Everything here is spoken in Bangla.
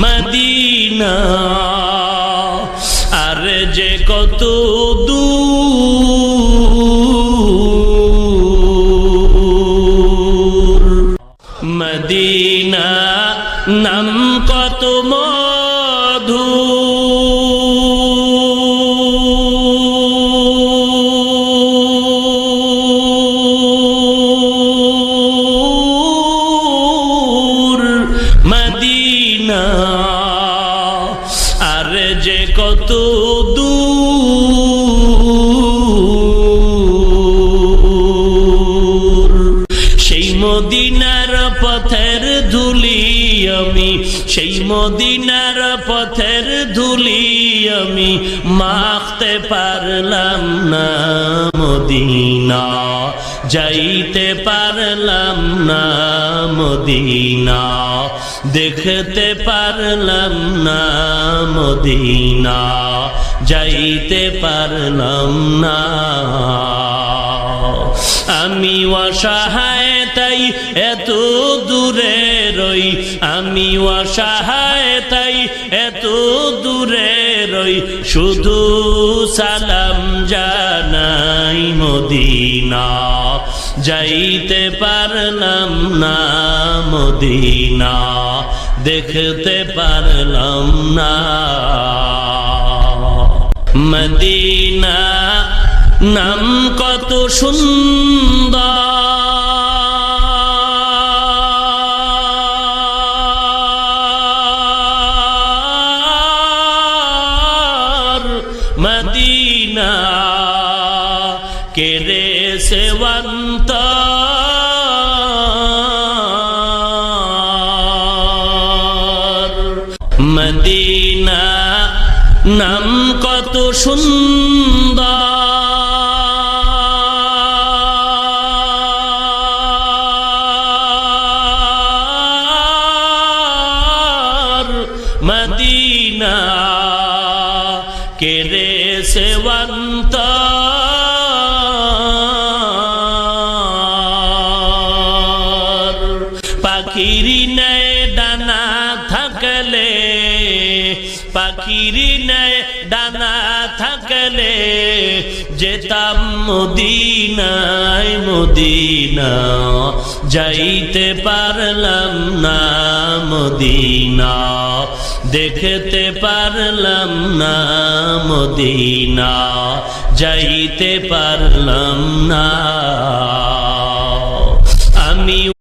মদিনা আর যে কত দূর, মদিনা নাম কত মধু, মদিনা আর যে কত দূর, সেই মদিনার পথের ধুলি আমি, সেই মদিনার পথের ধুলি আমি মাখতে পারলাম না, মদিনা যাইতে পারলাম না, মদিনা দেখতে পারলাম না, মদিনা যাইতে পারলাম না। আমি অসহায় তাই এত দূরে রই, আমি অসহায় তাই এত দূরে রই, শুধু সালাম জানাই, মদিনা যাইতে পারলাম না, মদিনা দেখতে পারলাম না। মদিনা নাম কত সুন্দর, মদিনা কেরে সেবন্ত, মদিনা নাম কত সুন্দর, মদিনা কেরে সেবন্ত, পাখিরি নেয় ডানা থাকলে, পাখিরি নেয় ডানা থাকলে যেতাম মদিনায়, মদিনা যাইতে পারলাম না, মদিনা দেখতে পারলাম না, মদিনা যাইতে পারলাম না। আমি